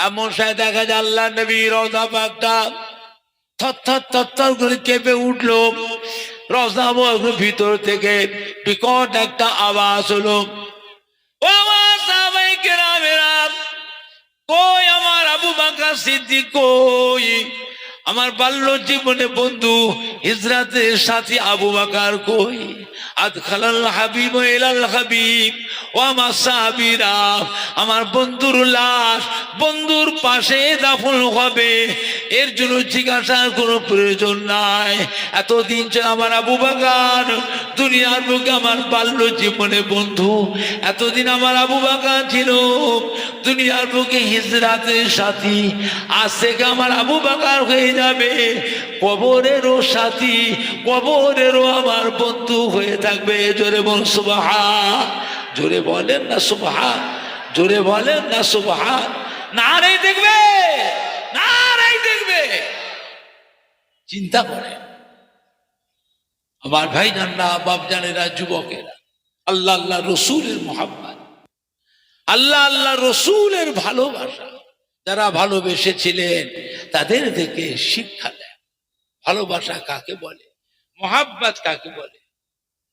এমন সময় দেখা যায় আল্লাহ নবী রওজা পাকটা থর করে কেঁপে উঠলো। রওজা পাকের ভিতর থেকে বিকট একটা আওয়াজ হলো, ও আমার সাহাবায়ে কেরামেরা, কই আমার আবু বকর সিদ্দিক, কই আমার বাল্য জীবনে বন্ধু হিজরাতের সাথী আবু বকর কই? আদখালাল হাবিব ইলাল হাবিব। ও আমার সাহাবীরা, আমার বন্ধুর লাশ বন্ধুর পাশে দাফন হবে, এর জন্য জিজ্ঞাসার কোনো প্রয়োজন নাই। এতদিন আমার আবু বকর দুনিয়ার বুকে আমার বাল্য জীবনে বন্ধু, এতদিন আমার আবু বকর ছিল দুনিয়ার বুকে হিজরাতের সাথী, আজ থেকে আমার আবু বকর হয়ে যাবে কবরেরও সাথী, কবরেরও আমার বন্ধু হয়ে থাকবে। জোরে বল সুবহান, জোরে বলেন না সুবহান, জোরে বলেন না সুবহান। নারাই দেখবে, নারাই দেখবে। চিন্তা করে আমার ভাই জানরা, বাপ জানেরা, যুবকেরা, আল্লাহ আল্লাহ রসুলের মোহাম্মত, আল্লাহ আল্লাহ রসুলের ভালোবাসা যারা ভালোবেসেছিলেন তাদের থেকে শিক্ষা দেয়। ভালোবাসা কাকে বলে, মোহাব্বত কাকে বলে?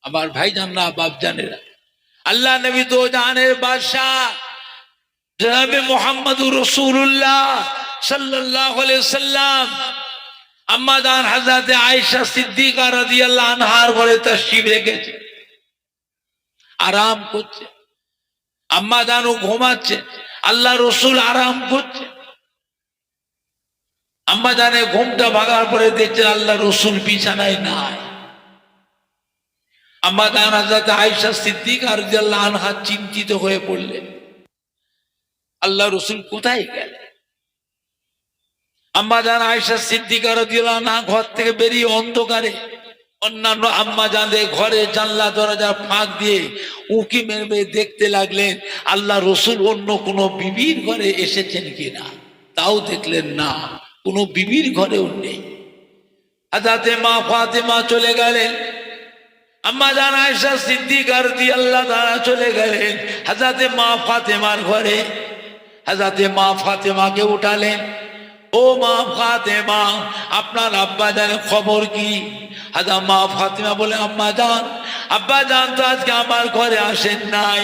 আমার ভাই জানরা, বাপ জানেরা, আল্লাহ নবী দো জাহানের বাদশাহ জনাবে মুহাম্মদুর রাসূলুল্লাহ সাল্লাল্লাহু আলাইহি সাল্লাম আম্মা জান হযরত আয়েশা সিদ্দিকা রাদিয়াল্লাহু আনহার ঘরে তাশরীফ রেখেছে, আরাম করছে। আম্মা জানও ঘুমাচ্ছে, আল্লাহ রসুল আরাম করছে। আম্মা জানে ঘুমটা ভাগার পরে দেখছে আল্লাহ রসুল বিছানায় নাই। আম্মা জান হযরত আয়েশা সিদ্দিকা রাদিয়াল্লাহু আনহা চিন্তিত হয়ে পড়লেন, আল্লাহ রসুল কোথায় গেলেন? আম্মা জান আয়েশা সিদ্দিকা রাদিয়াল্লাহু আনহা ঘর থেকে বেরিয়ে অন্ধকারে অন্যান্য আম্মা জানদের ঘরে জানলা দরজা ফাঁক দিয়ে উঁকি মেরে দেখতে লাগলেন আল্লাহ রসুল অন্য কোনো বিবির ঘরে এসেছেন কিনা। তাও দেখলেন না, কোনো বিবির ঘরেও নেই। হযরতে মা ফাতেমা চলে গেলেন, আম্মা জান আয়েশা সিদ্দিকা রাদিয়াল্লাহু আনহা চলে গেলেন হযরতে মা ফাতেমার ঘরে। হযরতে মা ফাতেমাকে উঠালেন, ও মা ফাতেমা, আপনার আব্বা জানের খবর কি? হযরত মা ফাতেমা বলে, আম্মা জান, আব্বা জান তো আজকে আমার ঘরে আসেন নাই।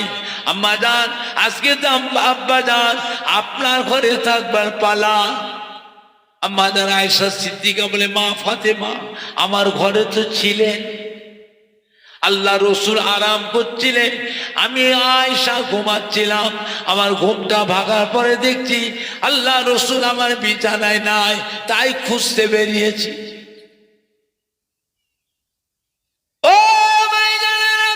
আম্মা জান, আজকে তো আব্বা জান আপনার ঘরে থাকবার পালা। আম্মা জান আয়েশা সিদ্দিকা বলে, মা ফাতেমা, আমার ঘরে তো ছিলেন, আল্লাহ রসুল আরাম করছিলেন, আমি আয়েশা ঘুমাচ্ছিলাম। আমার ঘুমটা ভাগার পরে দেখছি আল্লাহ রসুল আমার বিছানায় নাই, তাই খুঁজতে বেরিয়েছি। ও ভাইজানেরা,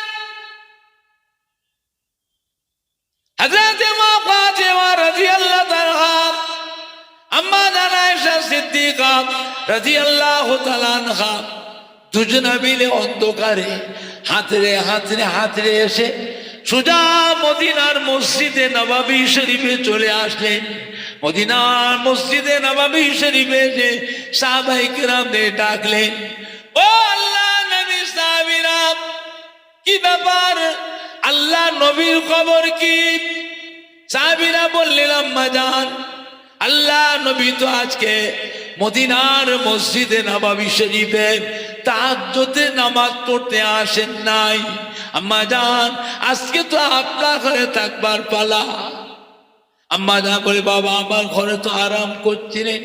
হযরত মা ফাতেমা রাদিয়াল্লাহু তাআলা আম্মা জান আয়েশা সিদ্দিকা রাদিয়াল্লাহু তাআলা আনহা দুজনে মিলে অন্ধকারে হাতড়ে হাতড়ে হাতড়ে এসে সোজা মদিনার মসজিদে নববী শরীফে চলে আসলেন। মদিনার মসজিদে নববী শরীফে যে সাহাবায়ে কেরামদের ডাকলেন, ও আল্লাহ নবী সাহাবীরা, কি ব্যাপার, আল্লাহ নবীর খবর কি? সাহাবীরা বললেন, আম্মা জান, আল্লাহ নবী তো আজকে মদিনার মসজিদে নববী শরীফে তাহাজ্জুদে নামাজ পড়তে আসেন নাই। আম্মা জান, আজকে তো আপনার ঘরে থাকবার পালা। আম্মা জান বলে, বাবা, আমার ঘরে তো আরাম করছিলেন,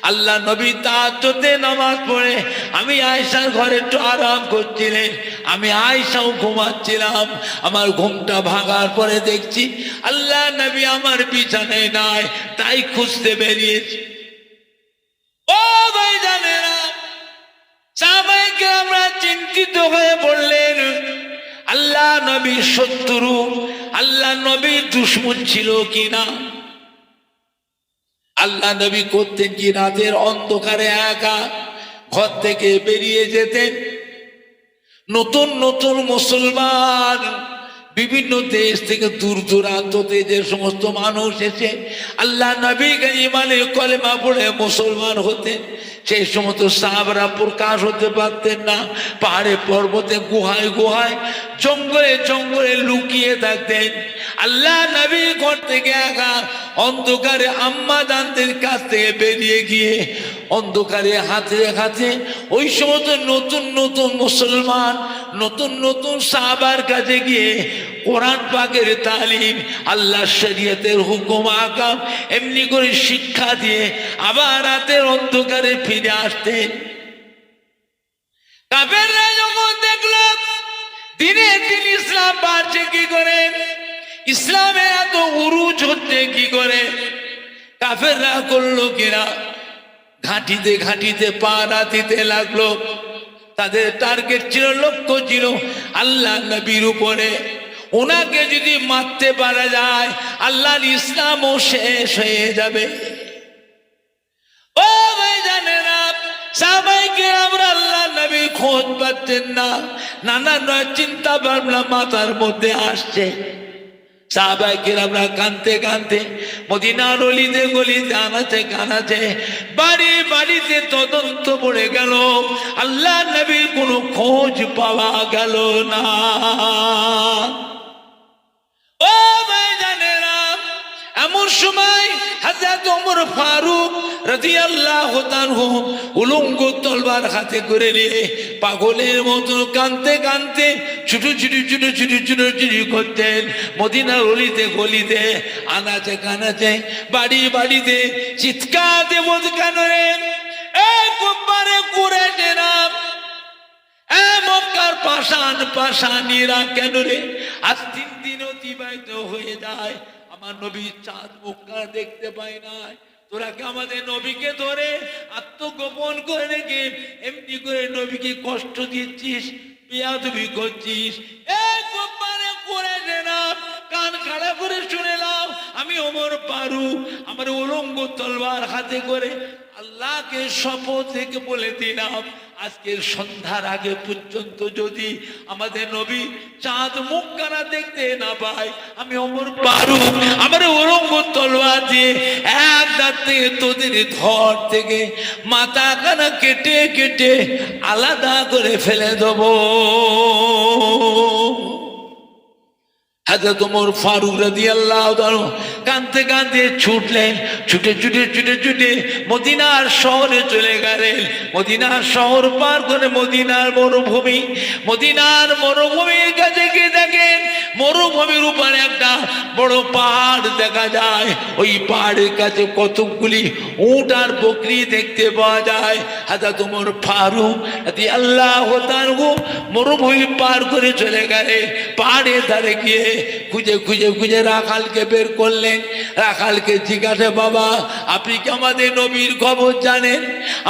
আল্লাহ নবী তাহাজ্জুদে নামাজ পড়ে আমি আয়েশার ঘরে একটু আরাম করছিলেন, আমি আয়েশাও ঘুমাচ্ছিলাম। আমার ঘুমটা ভাঙার পরে দেখছি আল্লাহ নবী আমার বিছানায় নাই, তাই খুঁজতে বেরিয়েছি। ও ভাই জানেরা, সাহাবায়ে কেরামরা চিন্তিত হয়ে পড়লেন, আল্লাহ নবীর শত্রু, আল্লাহ নবীর দুশমন ছিল কিনা। আল্লাহ নবী করতেন কি, রাতের অন্ধকারে একা ঘর থেকে বেরিয়ে যেতেন। নতুন নতুন মুসলমান বিভিন্ন দেশ থেকে দূর দূরান্ততে যে সমস্ত মানুষ এসে আল্লাহ নবীকে ঈমানে কলেমা পড়ে মুসলমান হতেন, সেই সমস্ত সাহাবারা প্রকাশ হতে পারতেন না। পাহাড়ে পর্বতে গুহায় গুহায় জঙ্গলে জঙ্গলে লুকিয়ে থাকতেন। আল্লাহ নবী ঘর থেকে একা অন্ধকারে আম্মা জানদের কাছ থেকে বেরিয়ে গিয়ে অন্ধকারে হাতে হাতে ওই সমস্ত নতুন নতুন মুসলমান নতুন নতুন সাহাবার কাছে গিয়ে কোরআন পাকের তালিম, আল্লাহ শরীয়তের হুকুম আকাম এমনি করে শিক্ষা দিয়ে আবার রাতের অন্ধকারে ফিরে আসতেন। কাফেররা যখন দেখল দিনে দিন ইসলাম বাড়ছে কি করে, ইসলামে এত উরুজ হচ্ছে কি করে, কাফেররা করলো কিনা ঘাঁটিতে ঘাঁটিতে পাড়া দিতে লাগলো। তাদের টার্গেট ছিল, লক্ষ্য ছিল আল্লাহ নবীর উপরে। ওনাকে যদি মারতে পারা যায় আল্লাহর ইসলামও শেষ হয়ে যাবে। ও ভাই জানেন সাহাবায়ে আমরা আল্লাহ নবীর খোঁজ পাচ্ছেন না, নানান চিন্তা ভাবনা মাথার মধ্যে আসছে। সাহাবায়ে কেরামরা কাঁদতে কাঁদতে মদিনার অলিতে গলিতে আনাচে কানাচে বাড়ি বাড়িতে তদন্ত পড়ে গেল, আল্লাহ নবীর কোনো খোঁজ পাওয়া গেল না। ও ভাই জানেরা এমন সময় হযরত ওমর ফারুক রাদিয়াল্লাহু তাআলা উলঙ্গ তলবার হাতে করে নিয়ে পাগলের মতো কাঁদতে কাঁদতে ছুটু ছুটু ছুটু ছুটু ছুটু ছুটু করতেন মদিনার অলিতে গলিতে আনাচে কানাচে বাড়ি বাড়িতে চিৎকার দিয়ে বলতে, কেন রে এই কুফারে কুরাইশেরা, এই মক্কার পাষাণ পাষাণীরা কেন রে আজ 3 দিন অতিবাহিত হয়ে যায় আমার নবীর চাঁদ মুখটা দেখতে পাই না। তোরা কি আমাদের নবীকে ধরে আত্মগোপন করে রেখে এমনি করে নবীকে কষ্ট দিচ্ছিস, বেয়াদবি করছিস? এই কুফারে কুরাইশেরা কান খাড়া করে শুনে নাও, আমি ওমর ফারুক আমার উলঙ্গ তলবার হাতে করে আল্লাহকে শপথ থেকে বলে দিলাম, আজকের সন্ধ্যার আগে পর্যন্ত যদি আমাদের নবী চাঁদ মুখখানা দেখতে না পায়, আমি ওমর ফারুক আমার উলঙ্গ তলোয়ার দিয়ে এক দাঁত থেকে তোদের ধর থেকে মাথা কানা কেটে কেটে আলাদা করে ফেলে দেবো। হযরত ওমর ফারুক রাদিয়াল্লাহু তাআলা কাঁদতে কাঁদতে ছুটলেন, ছুটে ছুটে ছুটে ছুটে মদিনার শহরে চলে গেলেন। মদিনার শহর পার করে মদিনার মরুভূমি, মদিনার মরুভূমির কাছে গিয়ে দেখেন মরুভূমির উপরে একটা বড় পাহাড় দেখা যায়। ওই পাহাড়ের কাছে কতগুলি উট আর বকরি দেখতে পাওয়া যায়। হযরত ওমর ফারুক রাদিয়াল্লাহু তাআলা মরুভূমি পার করে চলে গেলেন। পাহাড়ের ধারে গিয়ে খুঁজে খুঁজে খুঁজে রাখালকে বের করলেন। রাখালকে জিজ্ঞাসা, বাবা আপনি কি আমাদের নবীর খবর জানেন?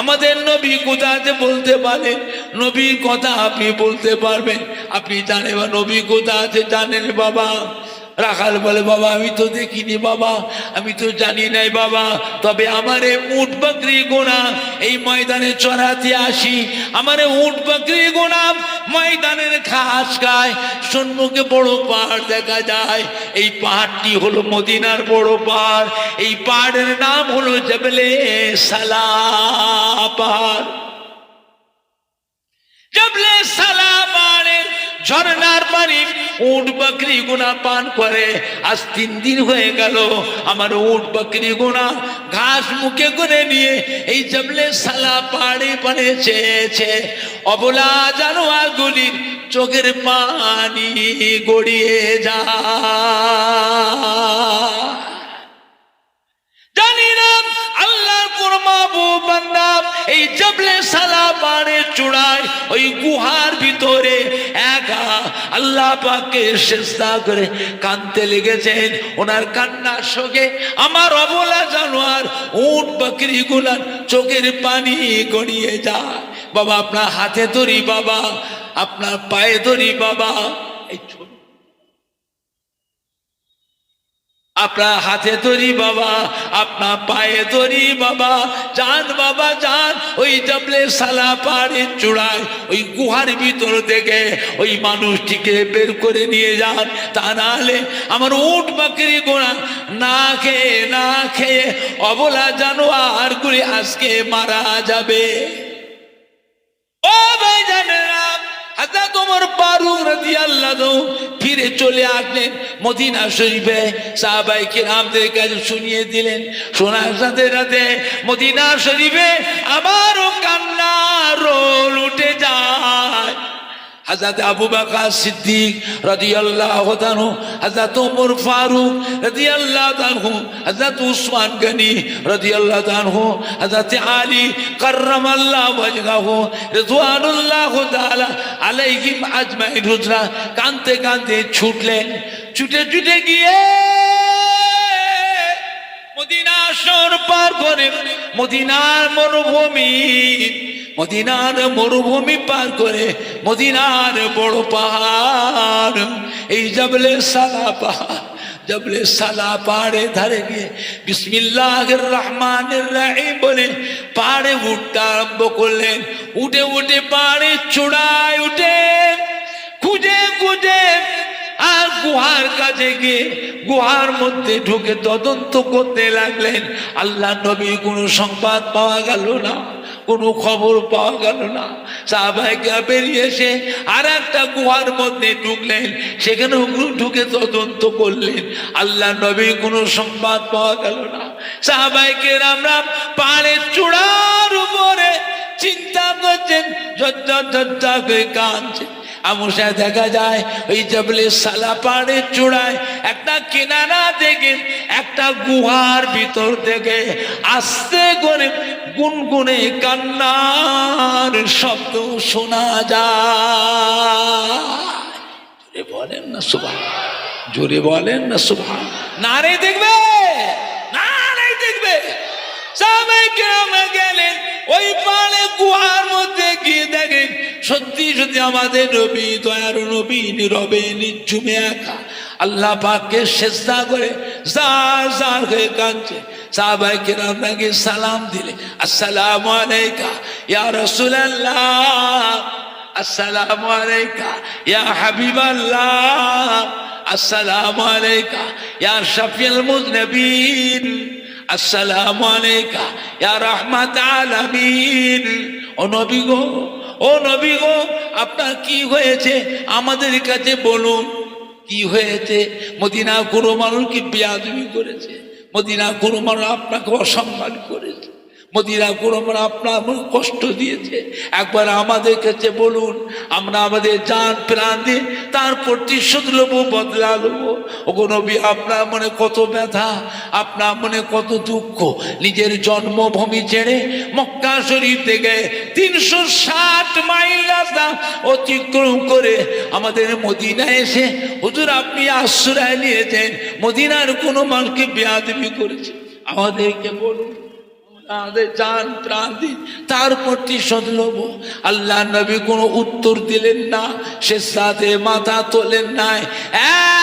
আমাদের নবী কোথায় আছে বলতে পারেন? নবীর কথা আপনি বলতে পারবেন? আপনি জানেন বা নবী কোথায় আছে জানেন বাবা? রাখাল বলে, বাবা আমি তো দেখিনি বাবা, আমি তো জানি নাই বাবা, তবে আমারে উট বকরি গোনা এই ময়দানে চড়াতে আসি, আমারে উট বকরি গোনা ময়দানের ঘাস খায়, সম্মুখে বড় পাহাড় দেখা যায়। এই পাহাড়টি হলো মদিনার বড় পাহাড়। এই পাহাড়ের নাম হলো জবলে সালা পাহাড়। জবলে সালা পাহাড়ের ঝর্ণার পানি উট বকরি গুনা পান করে। আজ 3 দিন হয়ে গেল আমার উট বকরি গুনা ঘাস মুখে করে নিয়ে এই জবলে সালা পাহাড়ে পানে চেয়েছে। অবলা জানোয়ার গুলির চোখের পানি গড়িয়ে যায়। জানি না আল্লাহর কোন মাহবুব বান্দা এই জবলে সালা পাহাড়ের চূড়ায় ওই গুহার ভিতরে একা আল্লাহ পাককে সিজদা করে কাঁদতে লেগেছেন। ওনার কান্নার সঙ্গে আমার অবলা জানোয়ার উট বকরি গুলার চোখের পানি গড়িয়ে যায়। বাবা আপনার হাতে ধরি বাবা, আপনার পায়ে ধরি বাবা, এই আপনার হাতে ধরি বাবা, আপনার পায়ে ধরি বাবা, যান বাবা যান ওই জবলে সালা পাহাড়ের চূড়ায় ওই গুহার ভিতর থেকে ওই মানুষটিকে বের করে নিয়ে যান, তা নাহলে আমার উট বকরি গোনা না খেয়ে অবলা জানোয়ার গুলি আজকে মারা যাবে। ও ভাই জানেরা হযরত ওমর ফারুক রাদিয়াল্লাহু ফিরে চলে আসলেন মদিনা শরীফে, সাহাবায়ে কিরামদের কাছে শুনিয়ে দিলেন। শোনার সাথে সাথে মদিনা শরীফে আবারও কান্নার রোল উঠে যায়। হযরত আবু বকর সিদ্দিক রাদিয়াল্লাহু তাআলা, হযরত ওমর ফারুক রাদিয়াল্লাহু তাআলা, হযরত উসমান গনি রাদিয়াল্লাহু তাআলা, হযরত আলী কাররামাল্লাহু ওয়াজহাহু রিদওয়ানুল্লাহু তাআলা আলাইহিম আজমাইন হুজরা কাঁদতে কাঁদতে ছুটলেন। ছুটে ছুটে গিয়ে মদিনা শহর পার করে মদিনার মরুভূমি পার করে মদিনার বড় পাহাড় এই জবলে সালা পাহাড়ে ধারে গিয়ে বিসমিল্লাহির রহমানির রহিম বলে পাহাড়ে উঠতে আরম্ভ করলেন। উঠে উঠে পাহাড়ে চূড়ায় উঠে খুঁজে খুঁজে আর গুহার কাছে গিয়ে গুহার মধ্যে ঢুকে তদন্ত করতে লাগলেন। আল্লাহ নবীর কোনো সংবাদ পাওয়া গেল না, কোনো খবর পাওয়া গেল না। সাহাবায়ে কেরাম বেরিয়ে এসে আর একটা গুহার মধ্যে ঢুকলেন, সেখানে ঢুকে তদন্ত করলেন। আল্লাহ নবীর কোনো সংবাদ পাওয়া গেল না। সাহাবায়ে কেরামরা পাহাড়ের চূড়ার উপরে চিন্তা করছেন, ঝরঝর করে কাঁদছেন। আমুষা দেখা যায় ওই জবলে সালা পাহাড়ের চূড়ায় একটা কিনারা থেকে একটা গুহার ভিতর থেকে আস্তে করে গুনগুনে কান্নার শব্দ শোনা যায়। জোরে বলেন না সুবহান, জোরে বলেন না সুবহান। নারে দেখবে, নারে দেখবে। সাহাবায়ে কেরাম গেলেন ওই পাহাড়ে গুহার মধ্যে গিয়ে দেখেন সত্যি সত্যি আমাদের নবী, দয়ার নবী নীরবে নিঝুমে একা আল্লাহ পাককে সিজদা করে জার জার হয়ে কাঁদছে। সাহাবায়ে কেরাম নাকি সালাম দিলে, আসসালামু আলাইকা ইয়া রাসূলুল্লাহ, আসসালামু আলাইকা ইয়া হাবিবাল্লাহ, আসসালামু আলাইকা ইয়া শাফিউল মুযনিবিন, আসসালামু আলাইকা ইয়া রাহমাত আলামিন। ও নবী গো, ও নবী গো, আপনার কি হয়েছে আমাদের কাছে বলুন, কি হয়েছে? মদিনা কোনো মানুষ কি বেয়াদবি করেছে? মদিনা কোনো মানুষ আপনাকে অসম্মান করেছে? মদিনা কোনো মানুষ আপনার কষ্ট দিয়েছে? একবার আমাদের কাছে বলুন, আমরা আমাদের জান প্রাণ দিয়ে তার প্রতিশোধ নেবো, বদলা নেবো। ওগো নবী, আপনার মনে কত ব্যথা, আপনার মনে কত দুঃখ। নিজের জন্মভূমি ছেড়ে মক্কা শরীফ থেকে 360 মাইল রাস্তা অতিক্রম করে আমাদের মদিনায় এসে হুজুর আপনি আশ্রয় নিয়েছেন। মদিনার কোনো মানুষকে বেয়াদবি করেছে? আমাদেরকে বলুন, আমাদের জান প্রাণ দিন তার প্রতিশোধ নেব। আল্লাহ নবী কোনো উত্তর দিলেন না, সিজদাতে মাথা তোলেন নাই,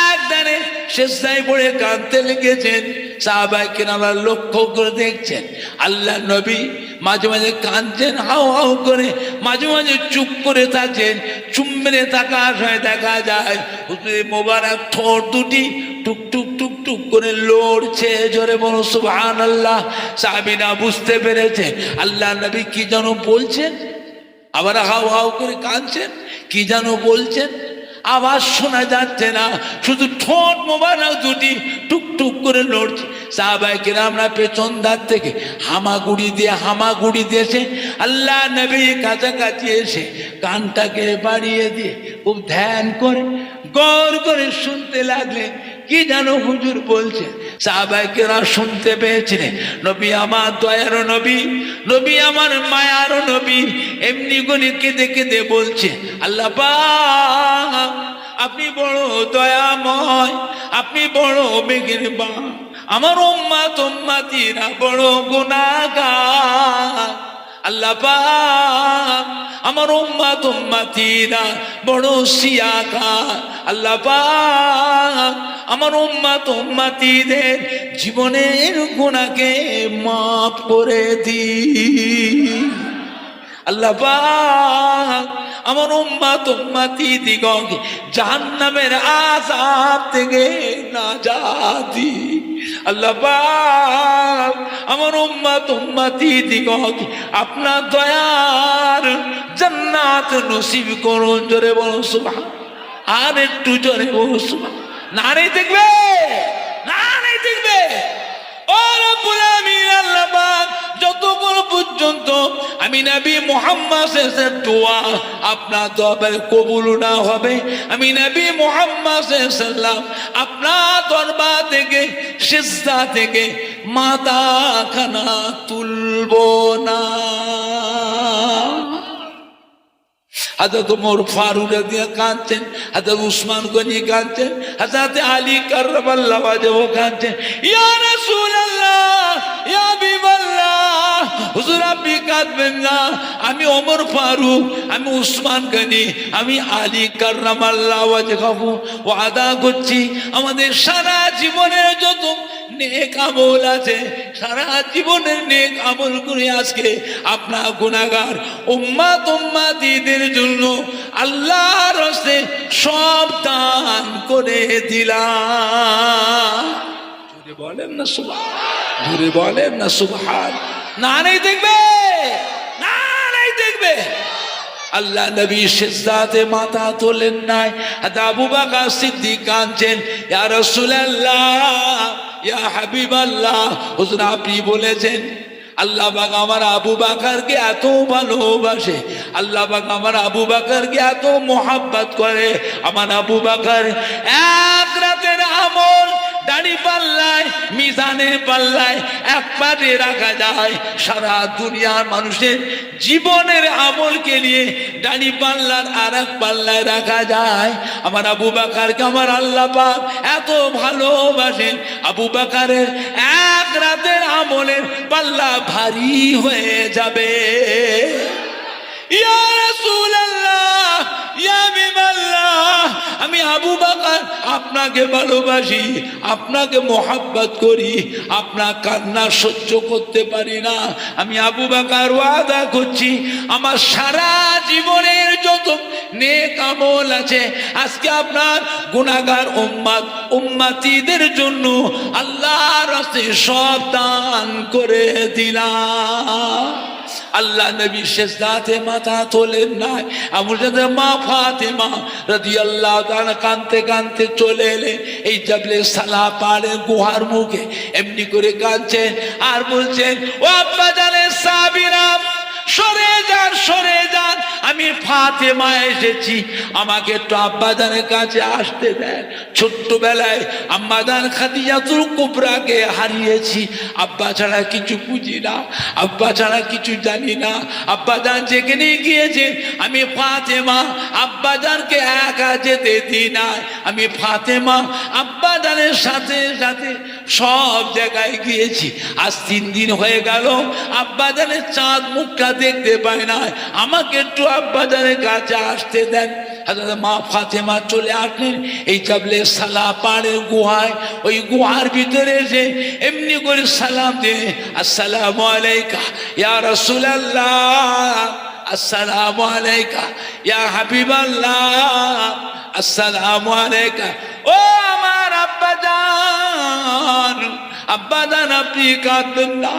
একদানে সিজদায় পড়ে কাঁদতে লেগেছেন। সাহাবায়ে কেরাম লক্ষ্য করে দেখছেন আল্লাহ নবী মাঝে মাঝে কাঁদছেন হাউ হাউ করে, মাঝে মাঝে চুপ করে থাকছেন। চুম্বনে থাকার সময় দেখা যায় হুজুরের মোবারক ঠোঁট দুটি টুক টুক টুক টুক করে লড়ছে। জোরে বলো সুবহানাল্লাহ। সাহাবীরা বুঝতে পেরেছে আল্লাহ নবী কি যেন বলছেন, আবার হাউ হাউ করে কাঁদছেন, কি যেন বলছেন, আওয়াজ শোনা যাচ্ছে না, শুধু ঠোঁট মোবারক দুটি টুক টুক করে লড়ছে। সাহাবায়ে কেরামরা পেছন ধার থেকে হামাগুড়ি দিয়েছে। আল্লাহ নবী কাছাকাছি এসে কানটাকে বাড়িয়ে দিয়ে খুব ধ্যান করে গৌর করে শুনতে লাগলেন কি যেন হুজুর বলছে। সাহাবায়ে কেরাম শুনতে পেয়েছিলেন নবী আমার দয়ার নবী, নবী আমার মায়ার নবী এমনি করে কেঁদে কেঁদে বলছে, আল্লাহ পাক আপনি বড় দয়াময়, আপনি বড় মেহেরবান, আমার উম্মতিরা বড় গুনাহগার। আল্লাহ পাক আমার উম্মতিরা বড় সিয়াকার। আল্লাহ পাক আমার উম্মতিদের জীবনের গুনাহকে মাফ করে দিন। আল্লাহ পাক আমার উম্মতি দিগকে জাহান্নামের আযাব থেকে নাজাত দিন। আল্লাহ পাক আমার উম্মত উম্মতি দিগক আপনার দয়ার জান্নাত নসিব করুন। জোরে বলুন সুবহান। আর একটু জোরে বলুন সুবহান। নারে দেখবে, নারে দেখবে। ও রব্বুল আমিন আল্লাহ পাক, যতক্ষণ পর্যন্ত আমি নবী মুহাম্মদ সাল্লাল্লাহু আলাইহি ওয়াসাল্লাম দোয়া আপনার দরবারে কবুল না হবে, আমি নবী মুহাম্মদ সাল্লাল্লাহু আলাইহি ওয়াসাল্লাম আপনার দরবার থেকে সিজদা থেকে মাথা খানা তুলব না। হযরত ওমর ফারুক রাদিয়াল্লাহু কাঁদছেন, হযরত উসমান গনি কাঁদছেন, হযরত আলী কাররামাল্লাহু ওয়াজহু কাঁদছেন, ইয়া রাসূলুল্লাহ, ইয়া হাবিবাল্লাহ, হুজুর আপনি কাঁদবেন না। আমি ওমর ফারুক, আমি উসমান গনি, আমি আলী কাররামাল্লাহু ওয়াজহু ওয়াদা করছি আমাদের সারা জীবনের যত নেক আমল আছে, সারা জীবনের নেক আমল করে আজকে আপনার গুনাহগার উম্মত উম্মতিদের জন্য আল্লাহর রাস্তে সব দান করে দিলাম। জোরে বলেন না সুবহান, জোরে বলেন না সুবহান। নারে দেখবে, নারে দেখবে। আল্লাহ নবী সিজদাতে মাথা তোলেন নাই। আবু বকর সিদ্দিক কাঁদছেন, ইয়া রাসূলুল্লাহ, ইয়া হাবিবাল্লাহ, হুজুর আপনি বলেছেন আল্লাহ পাক আমার আবু বকরকে এত ভালোবাসে, আল্লাহ পাক আমার আবু বকরকে এত মোহাব্বত করে। আমার আবু বকর এক রাতের আমল দাড়ি পাল্লায়, মিজানের পাল্লায় এক পাশে রাখা যায়, সারা দুনিয়ার মানুষের জীবনের আমলকে নিয়ে দাড়ি পাল্লার আর এক পাল্লায় রাখা যায়। আমার আবু বকরকে আমার আল্লাহ পাক এত ভালোবাসেন, আবু বকরের এক রাতের আমলের পাল্লা ভারী হয়ে যাবে। ইয়া রাসূলুল্লাহ, ইয়া হাবিবাল্লাহ, আমি আবু বকর আপনাকে ভালোবাসি, আপনাকে মোহাব্বত করি, আপনার কান্না সহ্য করতে পারি না। আমি আবু বকর ওয়াদা করছি আমার সারা জীবনের যত নেক আমল আছে আজকে আপনার গুনাহগার উম্মত উম্মতিদের জন্য আল্লাহর রাস্তায় সব দান করে দিলাম। আল্লাহ নবী সিজদাতে মাথা তোলেন নাই। আমাদের মা ফাতেমা রাদিয়াল্লাহু তাআলা কাঁদতে কাঁদতে চলে এলেন এই জাবলে সালা পাড়ের গুহার মুখে, এমনি করে কাঁদছেন আর বলছেন, ও আব্বা জানের সাহাবীরা সরে যান, সরে যান, আমি ফাতেমা এসেছি, আমাকে একটু আব্বাজানের কাছে আসতে দেন। ছোট্টবেলায় আম্মাজান খাদিজাতুল কুবরাকে হারিয়েছি, আব্বা ছাড়া কিছু বুঝি না, আব্বা ছাড়া কিছু জানি না। আব্বাজান যেখানে গিয়েছে আমি ফাতেমা আব্বাজানকে একা যেতে দিই না, আমি ফাতেমা আব্বাজানের সাথে সাথে সব জায়গায় গিয়েছি। আজ 3 দিন হয়ে গেল আব্বাজানের চাঁদ মুখটা দেখতে পায় না, আমাকে একটু আব্বাজানের কাছে আসতে দেন। মা ফাতেমা চলে আসলেন এই জাবলে সালা পাড়ের গুহায়, ওই গুহার ভিতরে এসে এমনি করে সালাম দিয়ে, আসসালামু আলাইকা ইয়া রাসূলুল্লাহ, আসসালামু আলাইকা ইয়া হাবিবাল্লাহ, আসসালামু আলাইকা। ও আমার আব্বাজান, আব্বাজান আপনি কাঁদবেন না,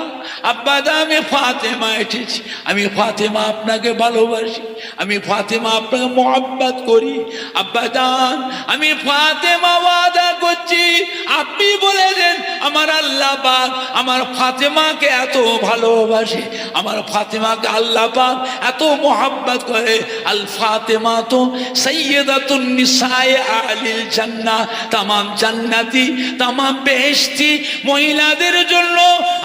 আব্বাজান আমি ফাতেমা এসেছি, আমি ফাতেমা আপনাকে ভালোবাসি, আমি ফাতেমা আপনাকে মোহাব্বত করি। আব্বাজান আমি ফাতেমা ওয়াদা করছি, আপনি বলেছেন আমার আল্লাহ পাক আমার ফাতেমাকে এত ভালোবাসে, আমার ফাতেমাকে আল্লাহ পাক এত মোহাব্বত করে। আল ফাতেমা তো সাইয়্যিদাতুন নিসায়ে আহলিল জান্নাহ, তামাম জান্নাতি তামাম বেহেশতি মহিলাদের জন্য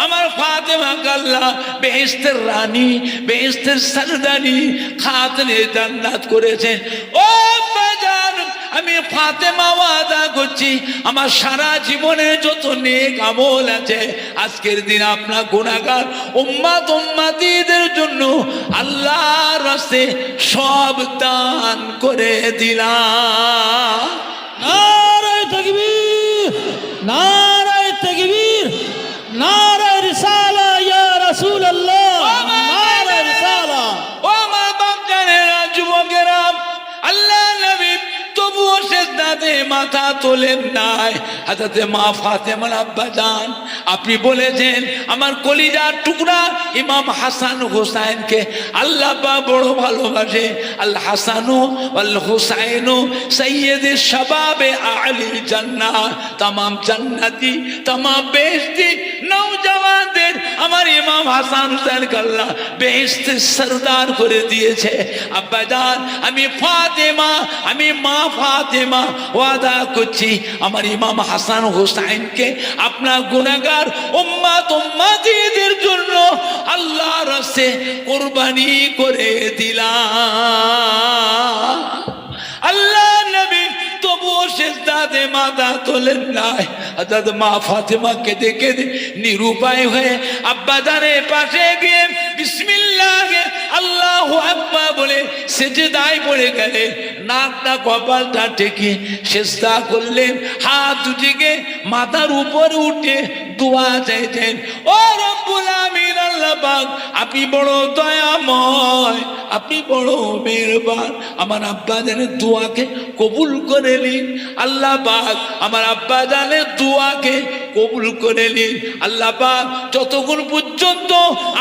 আমার ফাতেমাকে আল্লাহ বেহেশতের রানী, বেহেশতের সরদারি, খাতুনে জান্নাত করেছেন। ও বাজার আমি ফাতেমা ওয়াদা করছি আমার সারা জীবনে যত নেক আমল আছে আজকের দিন আপনার গুনাহগার উম্মত উম্মতিদের জন্য আল্লাহর রাস্তায় সব দান করে দিলাম। নারায়ে তাকবীর, নারায়ে তাকবীর, নারায়ে রিসালা ইয়া রাসূলুল্লাহ, নারায়ে রিসালা। ও আমার বাপ জানেরা, যুবকেরা, আল্লাহ নবী তবুও সিজদাতে মাথা তোলেন নাই হযরতে মা ফাতেমার আব্বা জান আপনি বলেছেন আমার কলিজার টুকরা ইমাম হাসান হুসাইনকে আল্লাহ পাক বড় ভালোবাসে আল হাসানু ওয়াল হুসাইনু সাইয়্যিদুশ শাবাবে আলিল জান্নাহ तमाम জান্নাতি तमाम বেহেশতি নওজওয়ানদের আমার ইমাম হাসান হুসাইন আল্লাহ বেহেশতের সরদার করে দিয়েছে আব্বা জান আমি ফাতেমা আমি মা ফাতেমা ওয়াদা করছি আমার ইমাম হাসান হুসাইনকে আপনার গুনাহগার উম্মতিদের জন্য আল্লাহর রাস্তায় কুরবানি করে দিলাম আল্লাহ নবী তবুও সিজদাতে মাথা তোলেন নাই হযরত মা ফাতেমা কেঁদে কেঁদে নিরুপায় হয়ে আব্বা জানের পাশে গিয়ে বিসমিল্লাহ আল্লাহু আকবার বলে সিজদায় পড়ে গেলেন নাকটা কপালটা ঠেকে সিজদা করলেন হাত দুটিকে মাথার উপরে উঠে দোয়া চাইতেন ও রব্বুল আমিন আল্লাহ পাক আপনি বড় দয়াময় আপনি বড় মেহেরবান আমার আব্বা জানের দোয়াকে কবুল করে নিন আল্লাহ পাক আমার আব্বা জানের দোয়াকে কবুল করে নিন আল্লাহ পাক যতক্ষণ পর্যন্ত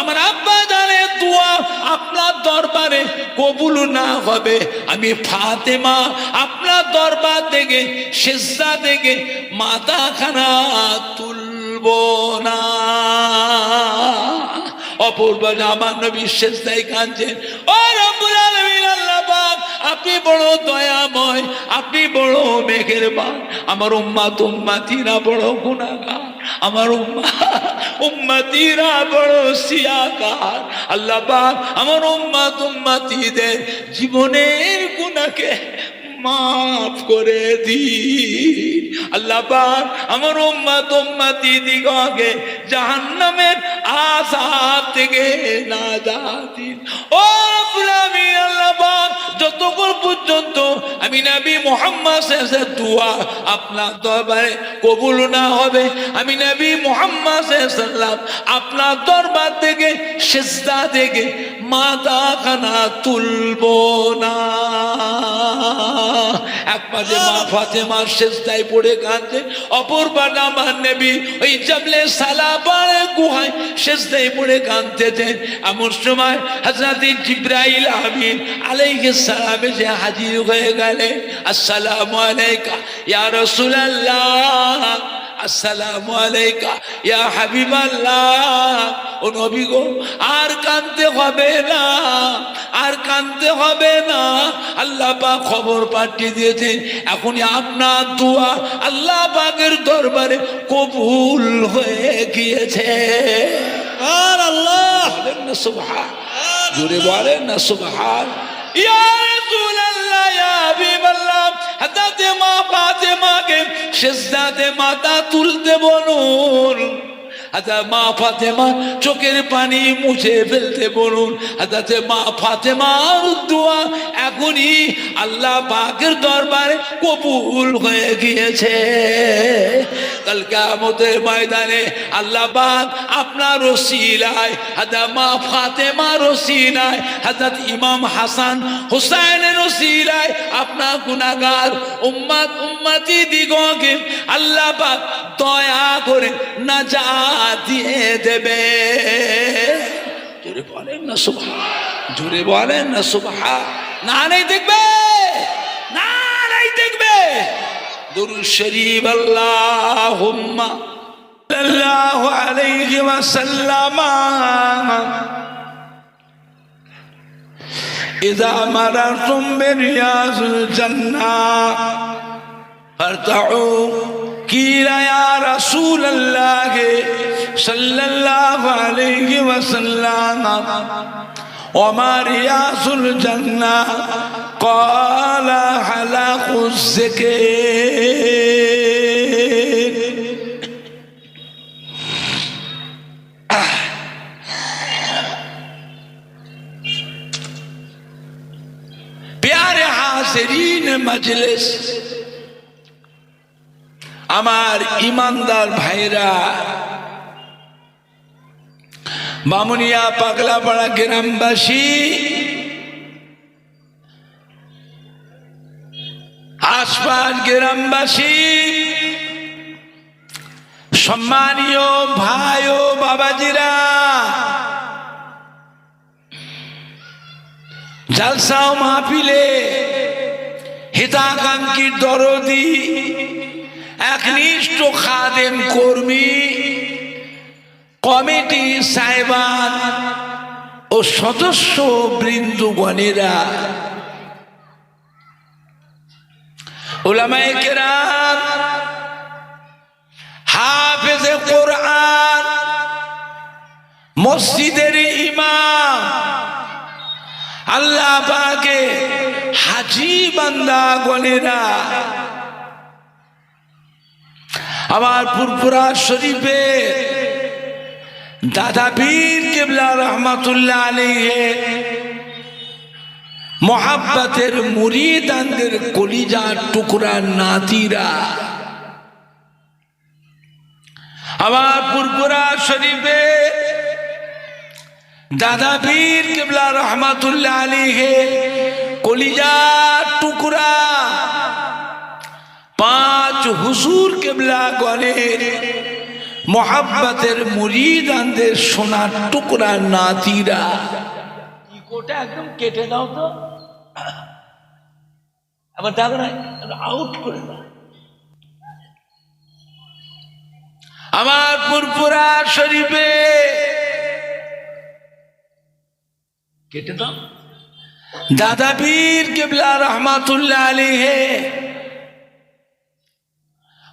আমার আব্বা জানের দোয়া আপনার দরবারে কবুল না হবে আমি ফাতেমা আপনার দরবার থেকে সিজদা থেকে মাথাখানা তুলব না অপূর্ব আমার নবী সিজদায় কাঁদছেন ও রব্বুল আলামিন আল্লাহ পাক আপনি বড় দয়াময় আপনি বড় মেহেরবান আমার উম্মতিরা বড় গুনাহগার আমার উম্মতিরা বড় সিয়াকার আল্লাহ পাক আমার উম্মতিদের জীবনের গুনাহকে মাফ করে দিন আল্লাহ পাক আমার উম্মতি দিগকে জাহান্নামের আযাব থেকে নাজাত দিন ও রব্বুল আমিন আল্লাহ পাক যতক্ষণ পর্যন্ত আমি নবী মুহাম্মদ সাল্লাল্লাহু আলাইহি ওয়াসাল্লাম দোয়া আপনার দরবারে কবুল না হবে আমি নবী মুহাম্মদ সাল্লাল্লাহু আলাইহি ওয়াসাল্লাম আপনার দরবার থেকে সিজদা থেকে মাথাখানা তুলব না একবার মা ফাতেমার সিজদায় পড়ে কাঁদছে অপরবার আমার নবী ওই জাবলে সালাবার গুহায় সিজদায় পড়ে কাঁদতেছেন এমন সময় হযরত জিবরাইল আমিন আলাইহিস সালাম এসে হাজির হয়ে গেলেন আসসালামু আলাইকা ইয়া রাসূলুল্লাহ আসসালামু আলাইকা ইয়া হাবিবাল্লাহ ও নবী গো আর কাঁদতে হবে না আর কাঁদতে হবে না আল্লাহ পাক খবর পাঠিয়ে দিয়েছেন এখনই আপনার দোয়া আল্লাহ পাকের দরবারে কবুল হয়ে গিয়েছে আর আল্লাহ বলেন না সুবহান জোরে বলেন না সুবহান ইয়া রাসূলুল্লাহ ইয়া হাবিবাল্লাহ হযরত মা ফাতেমাকে সিজদাতে মাথা তুলতে বলুন আচ্ছা মা ফাতেমা চোখের পানি মুছে ফেলতে বলুন আচ্ছা মা ফাতেমার দোয়া এখনই আল্লাহ পাকের দরবারে কবুল হয়ে গিয়েছে কাল কিয়ামতের ময়দানে আল্লাহ পাক আপনার ওসিলায় আচ্ছা মা ফাতেমার ওসিলায় হযরত ইমাম হাসান হুসাইনের ওসিলায় আপনার গুনাহগার উম্মতি দিগকে আল্লাহ পাক দয়া করে নাজাত দিয়ে দেবে জোরে বলেন না সুবহান জোরে বলেন না সুবহান না নাই দেখবে না নাই দেখবে দুরূদ শরীফ আল্লাহুম্মা সাল্লাল্লাহু আলাইহি ওয়াসাল্লাম ইযা মারাতুম বিরিয়াযিল জান্নাহ ফারতাউ কিলা ইয়া রাসূলুল্লাহ সাল্লাল্লাহু আলাইহি ওয়াসাল্লাম ওমা রিয়াযুল জান্নাহ ক্বালা হালাকুজ যিকির प्यारे हाज़रीन मजलिस আমার ইমানদার ভাইরা বামুনিয়া পাগলাপাড়া গ্রামবাসী আশপাশ গ্রামবাসী, সম্মানীয় ভাই ও বাবাজিরা, জালসা ও মাহফিলে হিতাকাঙ্ক্ষী দরদি একনিষ্ঠ খাদেম কর্মী, কমিটি সাহেবান ও সদস্য বৃন্দগণেরা, উলামায়ে কেরাম, হাফেজে কোরআন, মসজিদের ইমাম, আল্লাহ পাকে হাজি বান্দাগণেরা, আমার ফুরফুরা শরীফে দাদা পীর কেবলা রহমাতুল্লাহ আলাইহি মোহাব্বতের মুরিদানদের কলিজার টুকরা নাতিরা, আমার ফুরফুরা শরীফে দাদা পীর কেবলা রহমাতুল্লাহ আলাইহি কলিজার টুকরা পাঁচ হুজুর কেবলা গণের মোহাব্বতের মুরিদানদের সোনার টুকরা নাতিরা। ইকোটা একদম কেটে দাও তো, আবার দেখো না, আউট করে দাও। আমার ফুরফুরা শরীফে কেটে দাও দাদা পীর কেবলা রহমাতুল্লাহ আলাইহি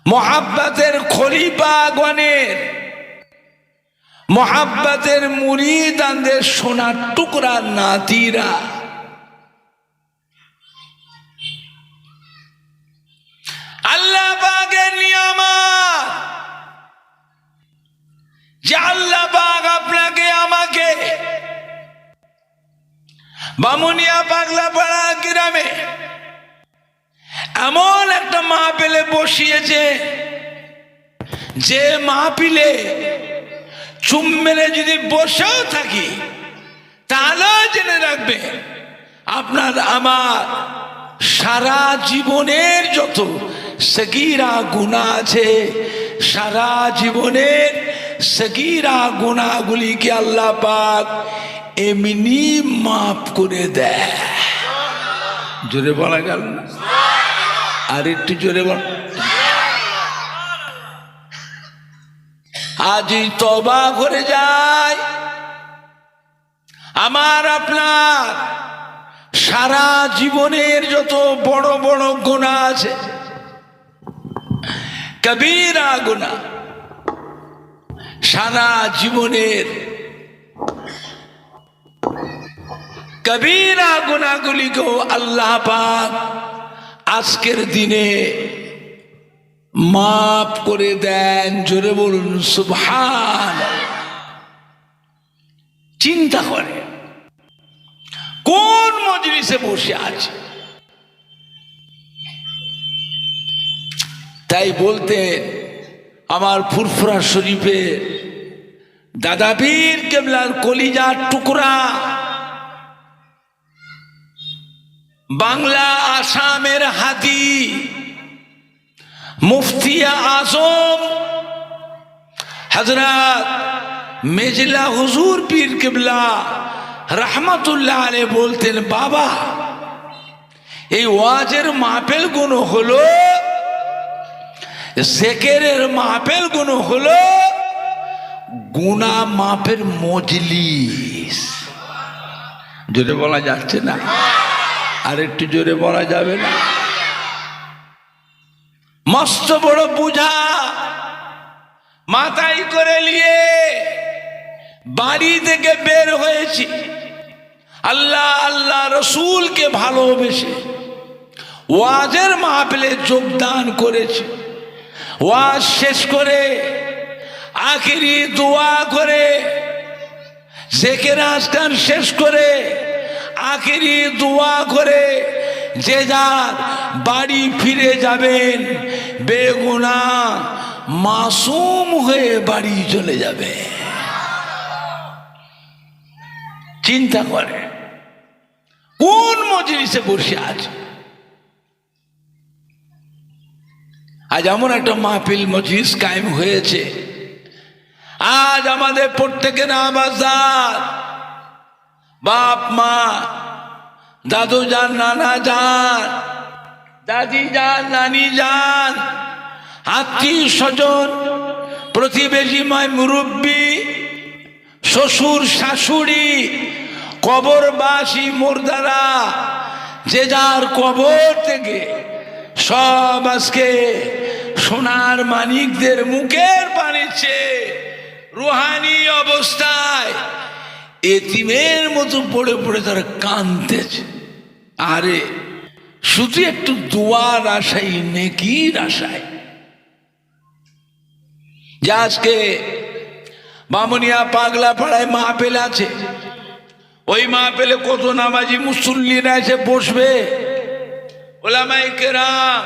মোহাব্বতের খলিফা গণের মোহাব্বতের মুরিদানদের সোনার টুকরা নাতিরা, আল্লাহ পাকের নিয়ামত যে আল্লাহ পাক আপনাকে আমাকে বামুনিয়া পাগলাপাড়া গ্রামে এমন একটা মাহফিলে বসিয়েছে, যে মাহফিলে চুম মেরে যদি বসেও থাকি তাহলে জেনে রাখবে আপনার আমার সারা জীবনের যত সগীরা গুনাহ আছে, সারা জীবনের সগীরা গুনাহগুলিকে আল্লাহ পাক এমনি মাফ করে দেয়। জোরে বলা গেল না, আর একটু জোরে বল। আজই তওবা করে যায় আমার আপনার সারা জীবনের যত বড় বড় গুনাহ আছে, কবিরা গুনাহ, সারা জীবনের কবিরা গুনাহগুলিকেও আল্লাহ পাক আজকের দিনে মাফ করে দেন। জোরে বলুন সুবহান। চিন্তা করে কোন মজলিসে বসে আছে। তাই বলতেন আমার ফুরফুরা শরীফে দাদা পীর কেবলার কলিজার টুকরা, বাংলা আসামের হাতি, মুফতিয়া আজম হযরত মেজলা হুজুর পীর কেবলা রহমাতুল্লাহ আলাইহি বলতেন, বাবা এই ওয়াজের মাহফিল গুলো হলো, জিকিরের মাহফিল গুলো হলো গুনাহ মাফের মজলিস। জোরে বলা যাচ্ছে না, আর একটু জোরে বলা যাবে না? মস্ত বড় বুঝা মাথায় করে নিয়ে বাড়ি থেকে বের হয়েছি, আল্লাহ আল্লাহ রসুলকে ভালোবেসে ওয়াজের মাহফিলে যোগদান করেছি। ওয়াজ শেষ করে আখিরি দোয়া করে, জিকির আজকার শেষ করে আখিরি দোয়া করে যে যার বাড়ি ফিরে যাবেন, বেগুনাহ মাসুম হয়ে বাড়ি চলে যাবে। চিন্তা করে কোন মজলিসে বসে আছে। আজ এমন একটা মাহফিল মজলিস কায়েম হয়েছে, আজ আমাদের প্রত্যেকের আবাজার বাপ মা, দাদু যান, নানা যান, দাদি যান, নানি যান, আত্মীয় স্বজন, প্রতিবেশী, মায় মুরব্বী, শ্বশুর শাশুড়ি, কবরবাসী মুর্দারা, যে যার কবর থেকে সব আজকে সোনার মানিকদের মুখের পানিছে রুহানি অবস্থায় এতিমের মতো পড়ে পড়ে তারা কাঁদতেছে। আরে শুধু একটু দোয়ার আশায়, নেকির আশায়। যে আজকে বামুনিয়া পাগলা পাড়ায় মাহফিল আছে, ওই মাহফিলে কত নামাজি মুসল্লিরা এসে বসবে, ওলামায়ে কেরাম,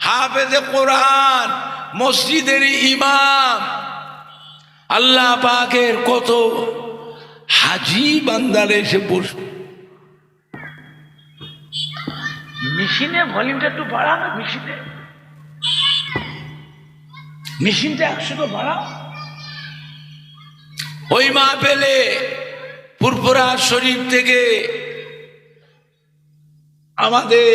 হাফেজে কোরআন, মসজিদের ইমাম, আল্লাহ পাকের কত হাজি বান্দারা এসে বসবে। মেশিনে ভলিউমটা একটু বাড়া না, মেশিনটা 100 বাড়া। ওই মাহফিলে ফুরফুরা শরীফ থেকে আমাদের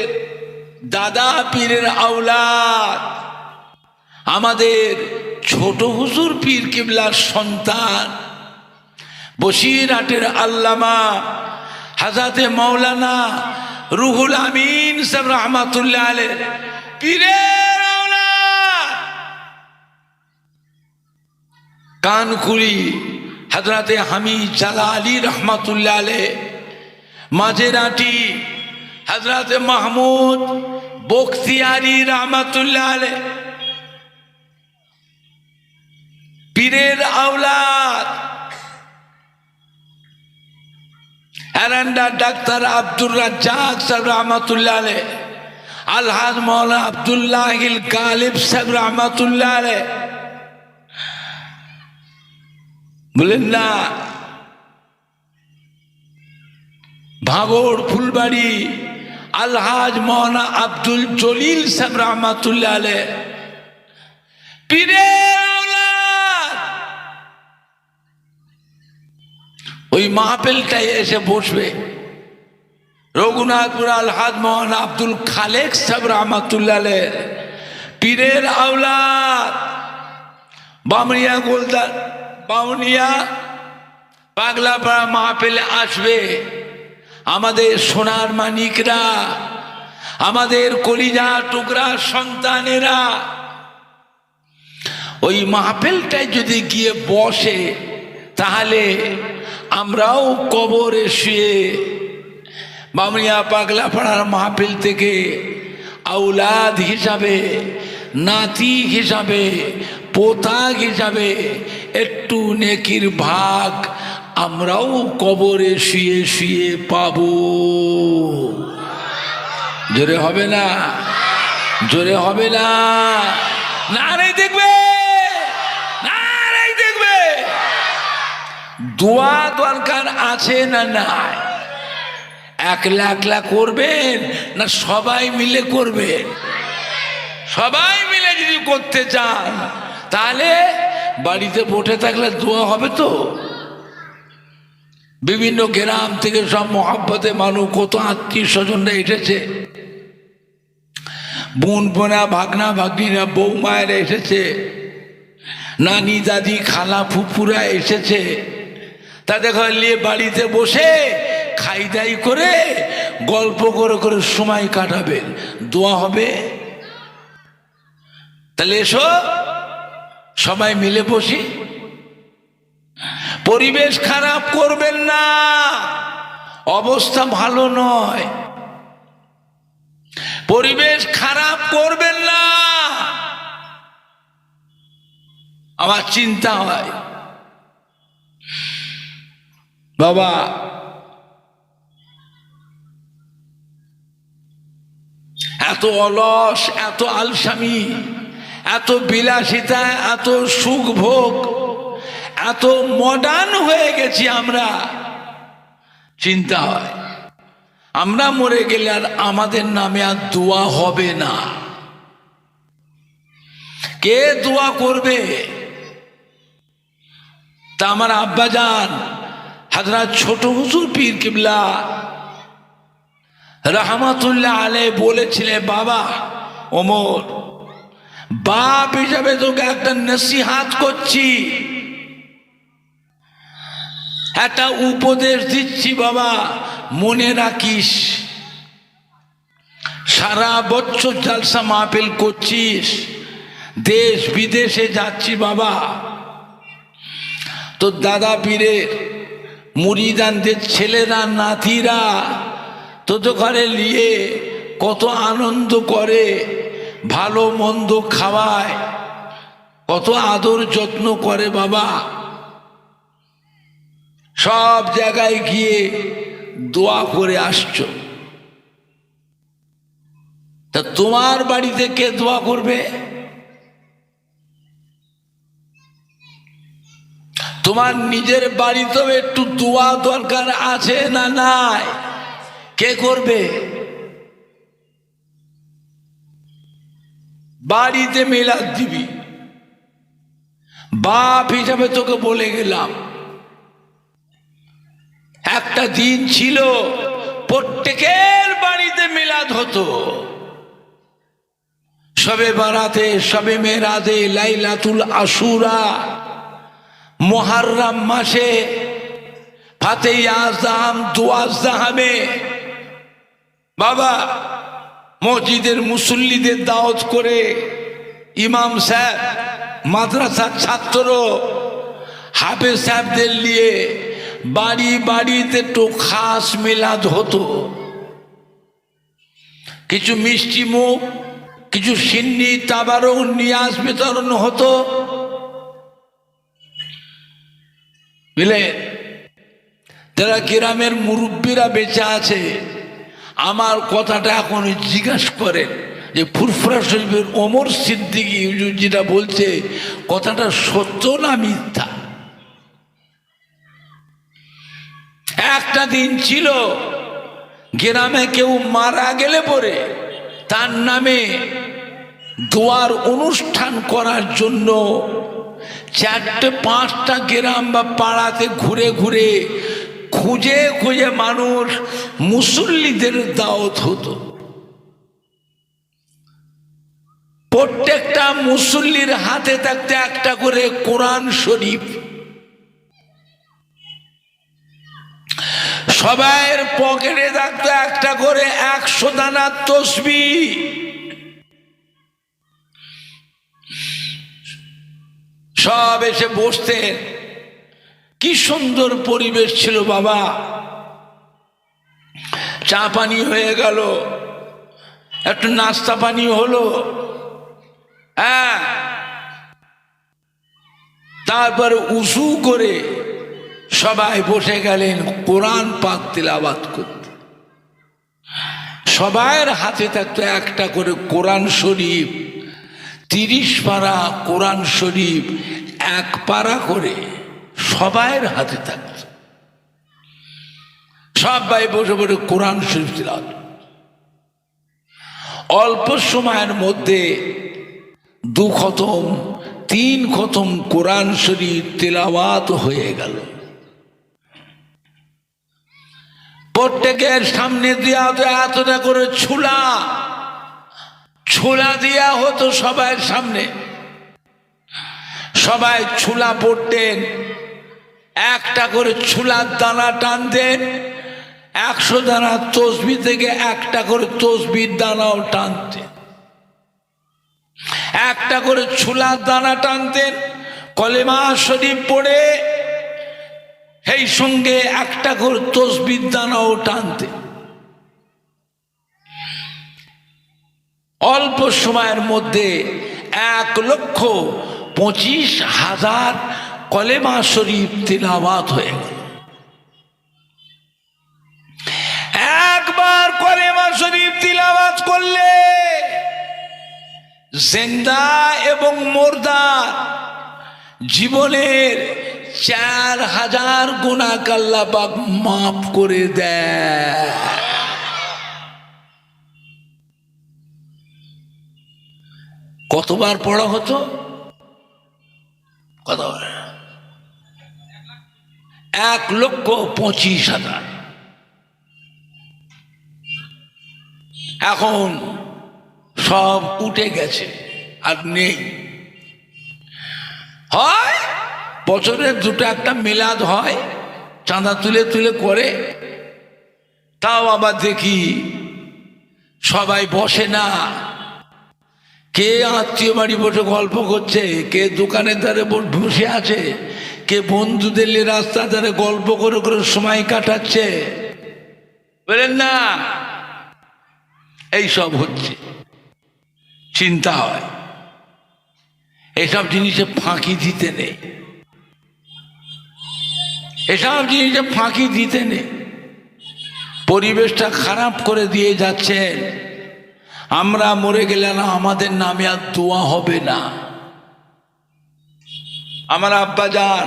দাদা পীরের আওলাদ, আমাদের ছোট হুজুর পীর কিবলার সন্তান, বসিরহাটের আল্লামা হযরতে মাওলানা রুহুল আমিন সাহেব রহমাতুল্লাহ আলাইহি পীরের আওলাদ, কানকুড়ি হযরতে হামিদ জালালি রহমাতুল্লাহ আলাইহি, মাঝেরাটি হযরতে মাহমুদ বখতিয়ারি রহমাতুল্লাহ আলাইহি, পীরের আওলাদ এরান্ডা ডাক্তার আব্দুর রাজ্জাক সাহেব রহমাতুল্লাহ আলাইহি, আলহাজ মাওলানা আব্দুল্লাহিল গালিব সাহেব রহমাতুল্লাহ আলাইহি, বলেন না ভাগড় ফুলবাড়ি আলহাজ মাওলানা আব্দুল জলিল সাহেব রহমাতুল্লাহ আলাইহি, পীরের আওলাদ ওই মাহফিলটায় এসে বসবে। রঘুনাথপুর আলহাজ মাওলানা আব্দুল খালেক সাহেব রহমাতুল্লাহ আলাইহি, পীরের আওলাদ বামনিয়া গোলদার, বামনিয়া পাগলাপাড়া মাহফিলে আসবে। আমাদের সোনার মানিকরা, আমাদের কলিজা টুকরা সন্তানেরা ওই মাহফিলটায় যদি গিয়ে বসে, তাহলে আমরাও কবরে শুয়ে বামনিয়া পাগলাপাড়ার মাহফিল থেকে আওলাদ হিসাবে, নাতি হিসাবে, পোতা হিসাবে একটু নেকির ভাগ আমরাও কবরে শুয়ে শুয়ে পাবো। জোরে হবে না? জোরে হবে না? নারে দেখবে, নারে দেখবে। দোয়া দরকার আছে না নাই? একলা একলা করবেন না সবাই মিলে করবেন? সবাই মিলে যদি করতে চান তাহলে বাড়িতে বসে থাকলে দোয়া হবে তো? বিভিন্ন গ্রাম থেকে সব মহব্বতে মানুষ, কত আত্মীয় স্বজনরা এসেছে, বোন বোনা, ভাগনা ভাগ্নিরা, বৌমায়েরা এসেছে, নানি দাদি খালা ফুপুরা এসেছে। তাদের ঘর নিয়ে বাড়িতে বসে খাই দাই করে গল্প করে করে সময় কাটাবেন, দোয়া হবে। তাহলে এসো সবাই মিলে বসি। পরিবেশ খারাপ করবেন না, অবস্থা ভালো নয়। পরিবেশ খারাপ করবেন না। আমার চিন্তা হয় বাবা, এত অলস, এত আলসামি, এত বিলাসিতা, এত সুখ ভোগ, এত মডার্ন হয়ে গেছি আমরা। চিন্তা হয় আমরা মরে গেলে আর আমাদের নামে আর দোয়া হবে না। কে দোয়া করবে? তা আমার আব্বাজান হযরত ছোট হুজুর পীর কিবলা রহমাতুল্লাহ আলাইহি বলেছিলেন, বাবা ওমর, বাপ হিসাবে তোকে একটা নসিহত করছি, একটা উপদেশ দিচ্ছি বাবা, মনে রাখিস। সারা বছর জলসা মাহফিল করছিস, দেশ বিদেশে যাচ্ছি বাবা, তো দাদা পীরের মুরিদানদের ছেলেরা নাতিরা তোদের ঘরে নিয়ে কত আনন্দ করে, ভালো মন্দ খাওয়ায়, কত আদর যত্ন করে বাবা। সব জায়গায় গিয়ে দোয়া করে আসছো, তা তোমার বাড়িতে কে দোয়া করবে? তোমার নিজের বাড়িতেও একটু দোয়া দরকার আছে না নাই? কে করবে? বাড়িতে মিলাদ দিবি, বাপ হিসাবে তোকে বলে গেলাম। একটা দিন ছিল প্রত্যেকের বাড়িতে মিলাদ হতো, শবে বারাতে, শবে মেরাজে, লাইলাতুল আশুরা, মুহররম মাসে, ফাতেহ আযম, দুআ জাহামে বাবা মসজিদের মুসল্লিদের দাওয়াত করে, ইমাম সাহেব, মাদ্রাসার ছাত্র, হাফেজ সাহেবদের নিয়ে বাড়ি বাড়িতে তো খাস মিলাদ হতো। কিছু মিষ্টি মুখ, কিছু সিন্নি তাবারক নিয়াজ বিতরণ হতো, বুঝলে? যারা গ্রামের মুরব্বীরা বেঁচে আছে, আমার কথাটা এখন জিজ্ঞাসা করেন যে ফুরফুরা শরীফের ওমর সিদ্দিকী হুজুর যেটা বলছে, কথাটা সত্য না মিথ্যা? একটা দিন ছিল গ্রামে কেউ মারা গেলে পরে তার নামে দোয়ার অনুষ্ঠান করার জন্য 4-5টা গ্রাম বা পাড়াতে ঘুরে ঘুরে খুঁজে খুঁজে মানুষ মুসল্লিদের দাওয়াত হতো। প্রত্যেকটা মুসল্লির হাতে থাকতে একটা করে কোরআন শরীফ, সবাইয়ের পকেটে থাকতো একটা করে 100 দানা তসবিহ। সব এসে বসতেন, কি সুন্দর পরিবেশ ছিল বাবা। চা পানি হয়ে গেল, একটু নাস্তা পানি হলো, হ্যাঁ, তারপর উজু করে সবাই বসে গেলেন কোরআন পাক তিলাওয়াত করতে। সবার হাতে থাকতো একটা করে কোরআন শরীফ, 30 পারা কোরআন শরীফ, 1 পারা করে সবার হাতে থাকতো। সবাই বসে বসে কোরআন শরীফ তিলাওয়াত। অল্প সময়ের মধ্যে 2 খতম 3 খতম কোরআন শরীফ তিলাওয়াত হয়ে গেল। প্রত্যেকের সামনে দেওয়া হতো এতটা করে ছোলা, ছোলা দেওয়া হতো সবাই সামনে। সবাই ছোলা পড়তেন, একটা করে ছোলার দানা টানতেন, 100 দানা তসবিহ থেকে একটা করে তসবির দানাও টানতেন। একটা করে ছোলার দানা টানতেন, কলেমা শরীফ পড়ে সেই সঙ্গে একটা করে তসবির দানাও টানতেন। অল্প সময়ের মধ্যে 1,25,000 কলেমা শরীফ তিলাওয়াত হয়ে গেল। একবার কলেমা শরীফ তিলাওয়াত করলে জিন্দা এবং মুর্দা জীবনের 4000 গুনাহ আল্লাহ পাক মাফ করে দেয়। কতবার পড়া হতো? কতবার? 1,25,000। এখন সব উঠে গেছে, আর নেই। হয় বছরে দুটো একটা মিলাদ হয়, চাঁদা তুলে তুলে করে, তাও আবার দেখি সবাই বসে না। কে আত্মীয় বাড়ি বসে গল্প করছে, কে দোকানের ধারে বসে আছে, কে বন্ধুদের নিয়ে রাস্তার ধারে গল্প করে করে সময় কাটাচ্ছে, বলেন না? এইসব হচ্ছে, চিন্তা হয়। এসব জিনিসে ফাঁকি দিতে নেই, এসব জিনিসে ফাঁকি দিতে নেই। পরিবেশটা খারাপ করে দিয়ে যাচ্ছেন। আমরা মরে গেলে না আমাদের নামে আর দোয়া হবে না। আমার আব্বাজান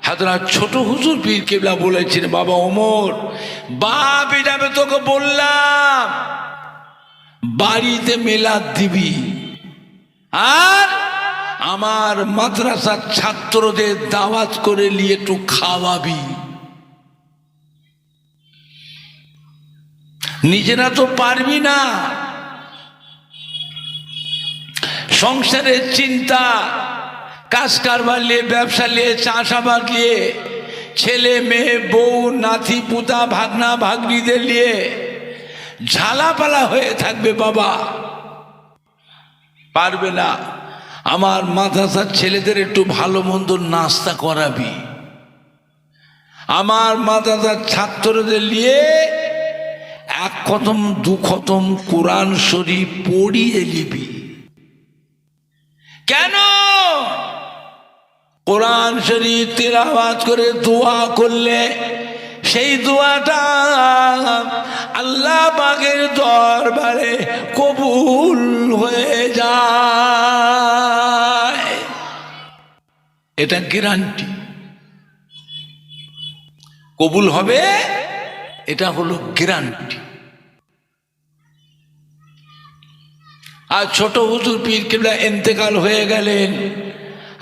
হযরত ছোট হুজুর পীর কেবলা বলেছিলেন, বাবা ওমর, বাপ যাবে তোকে বললাম বাড়িতে মিলাদ দিবি, আর আমার মাদ্রাসার ছাত্রদের দাওয়াত করে নিয়ে একটু খাওয়াবি। নিজেরা তো পারবি না, সংসারের চিন্তা, কাজ কারবার নিয়ে, ব্যবসা নিয়ে, চাষাবাদ নিয়ে, ছেলে মেয়ে বউ নাতি পুতা ভাগনা ভাগ্নিদের নিয়ে ঝালাপালা হয়ে থাকবে। বাবা পারবে না। আমার মাদ্রাসার ছেলেদের একটু ভালো মন্দ নাস্তা করাবি, আমার মাদ্রাসার ছাত্রদের নিয়ে এক খতম দু খতম কোরআন শরীফ পড়িয়ে নিবি। কেন? কোরআন শরীফ তিলাওয়াত করে দোয়া করলে সেই দোয়াটা আল্লাহ পাকের দরবারে কবুল হয়ে যায়, এটা গ্যারান্টি। কবুল হবে, এটা হলো গ্যারান্টি। আর ছোট হুজুর পীর কেবলা ইন্তেকাল হয়ে গেলেন,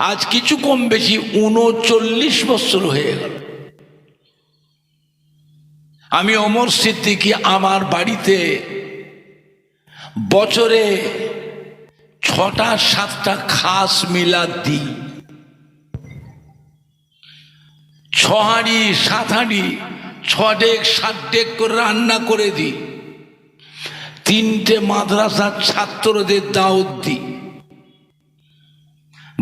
আজ কিছু কম বেশি 39 বছর হয়ে গেল। আমি ওমর সিদ্দিকী আমার বাড়িতে বছরে 6টা-7টা খাস মিলাদ দিই। 6 হাঁড়ি 7 হাঁড়ি 6 ডেক 7 ডেক করে রান্না করে দিই। 3টে মাদ্রাসার ছাত্রদের দাওয়াত দিই।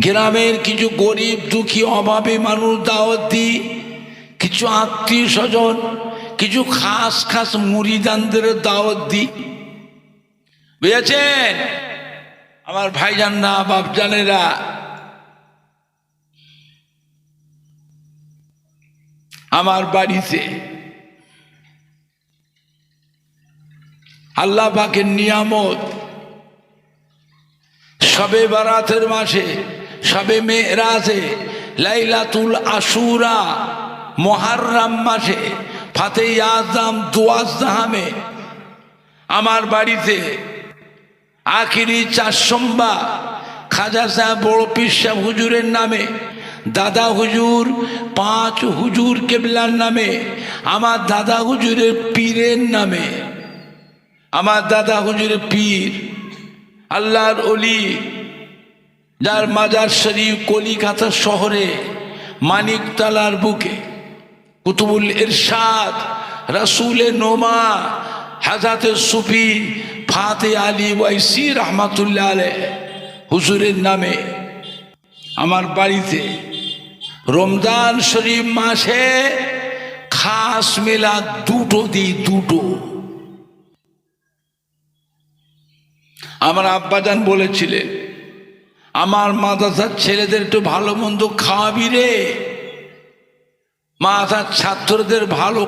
গ্রামের কিছু গরিব দুঃখী অভাবী মানুষ দাওয়াত দিই, কিছু আত্মীয় স্বজন, কিছু খাস খাস মুরিদানদের দাওয়াত দিই। বুঝেছেন আমার ভাইজানরা, বাপজানেরা? আমার বাড়িতে আল্লাহ পাকের নিয়ামত, শবে বারাতের মাসে, শবে মেরাজে, লাইলাতুল আশুরা, মুহররম মাসে, ফাতে আজম দুয়াজদামে আমার বাড়িতে আখিরি 4 সোমবার খাজা সাহেব বড় পীর সাহেব হুজুরের নামে, দাদা হুজুর 5 হুজুর কেবলার নামে, আমার দাদা হুজুরের পীরের নামে, আমার দাদা হুজুরের পীর আল্লাহর ওলি, যার মাজার শরীফ কলিকাতা শহরে মানিকতলার বুকে, কুতুবুল ইরশাদ, রাসূলে নোমা, হযরত সুফি ফাতে আলী ওয়াইসি রহমাতুল্লাহ আলাইহ হুজুরের নামে আমার বাড়িতে রমজান শরীফ মাসে খাস মিলাদ 2টো দিই, 2টো। আমার আব্বাজান বলেছিলেন, আমার মাদ্রাসার ছেলেদের একটু ভালো মন্দ খাওয়াবি রে, মাদ্রাসার ছাত্রদের ভালো